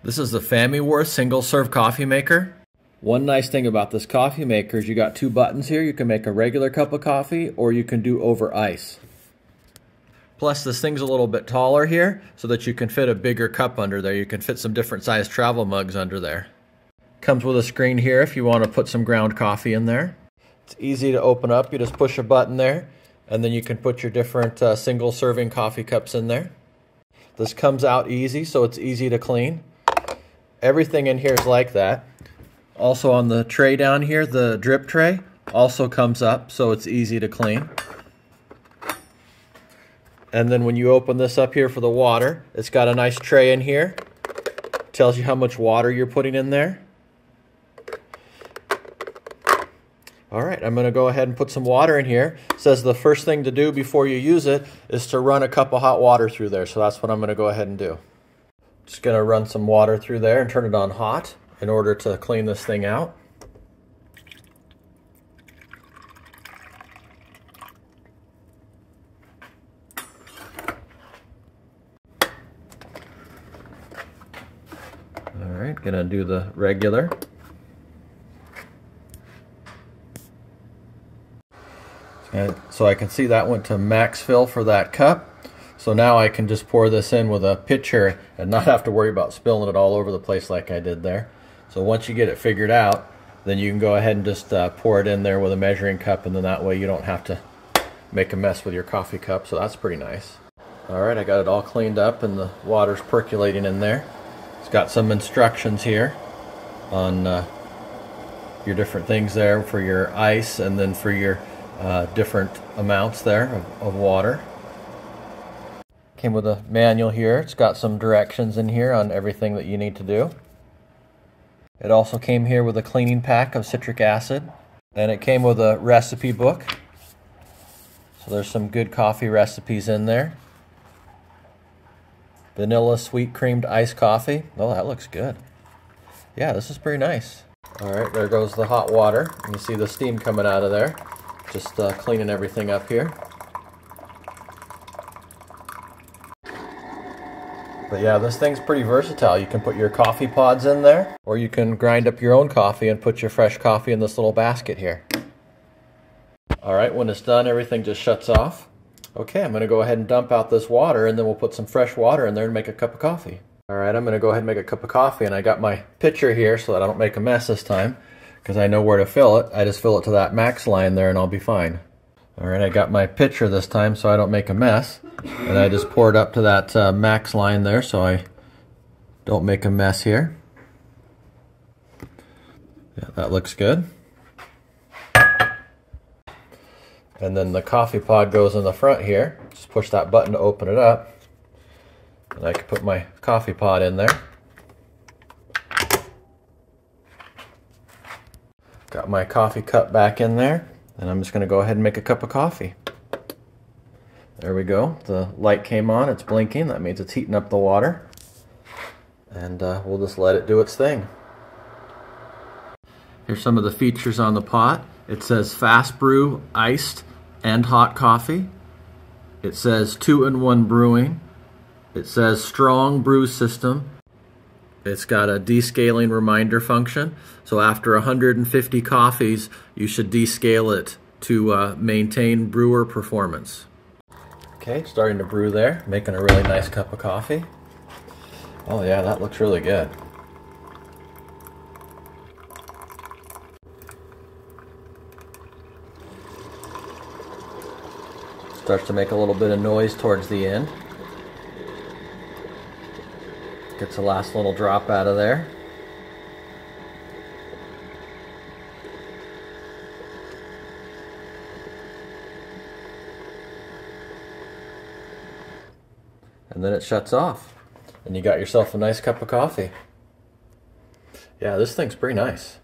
This is the Famiworths single serve coffee maker. One nice thing about this coffee maker is you got two buttons here. You can make a regular cup of coffee or you can do over ice. Plus this thing's a little bit taller here so that you can fit a bigger cup under there. You can fit some different size travel mugs under there. Comes with a screen here if you want to put some ground coffee in there. It's easy to open up. You just push a button there and then you can put your different single serving coffee cups in there. This comes out easy, so it's easy to clean. Everything in here is like that. Also on the tray down here, the drip tray also comes up, so it's easy to clean. And then when you open this up here for the water, it's got a nice tray in here. Tells you how much water you're putting in there. All right, I'm going to go ahead and put some water in here. It says the first thing to do before you use it is to run a cup of hot water through there, so that's what I'm going to go ahead and do. Just going to run some water through there and turn it on hot in order to clean this thing out. All right, going to do the regular. And so I can see that went to max fill for that cup. So now I can just pour this in with a pitcher and not have to worry about spilling it all over the place like I did there. So once you get it figured out, then you can go ahead and just pour it in there with a measuring cup, and then that way you don't have to make a mess with your coffee cup. So that's pretty nice. All right, I got it all cleaned up and the water's percolating in there. It's got some instructions here on your different things there for your ice and then for your different amounts there of water. Came with a manual here. It's got some directions in here on everything that you need to do. It also came here with a cleaning pack of citric acid, and it came with a recipe book. So there's some good coffee recipes in there. Vanilla sweet creamed iced coffee. Oh, that looks good. Yeah, this is pretty nice. All right, there goes the hot water. You see the steam coming out of there. Just cleaning everything up here. But yeah, this thing's pretty versatile. You can put your coffee pods in there, or you can grind up your own coffee and put your fresh coffee in this little basket here. All right, when it's done, everything just shuts off. Okay, I'm going to go ahead and dump out this water, and then we'll put some fresh water in there and make a cup of coffee. All right, I'm going to go ahead and make a cup of coffee, and I got my pitcher here so that I don't make a mess this time, because I know where to fill it. I just fill it to that max line there, and I'll be fine. All right, I got my pitcher this time so I don't make a mess. And I just pour it up to that max line there so I don't make a mess here. Yeah, that looks good. And then the coffee pod goes in the front here. Just push that button to open it up. And I can put my coffee pod in there. Got my coffee cup back in there. And I'm just going to go ahead and make a cup of coffee. There we go. The light came on. It's blinking. That means it's heating up the water. And we'll just let it do its thing. Here's some of the features on the pot. It says fast brew, iced, and hot coffee. It says 2-in-1 brewing. It says strong brew system. It's got a descaling reminder function. So after 150 coffees, you should descale it to maintain brewer performance. Okay, starting to brew there, making a really nice cup of coffee. Oh yeah, that looks really good. Starts to make a little bit of noise towards the end. Gets the last little drop out of there. And then it shuts off. And you got yourself a nice cup of coffee. Yeah, this thing's pretty nice.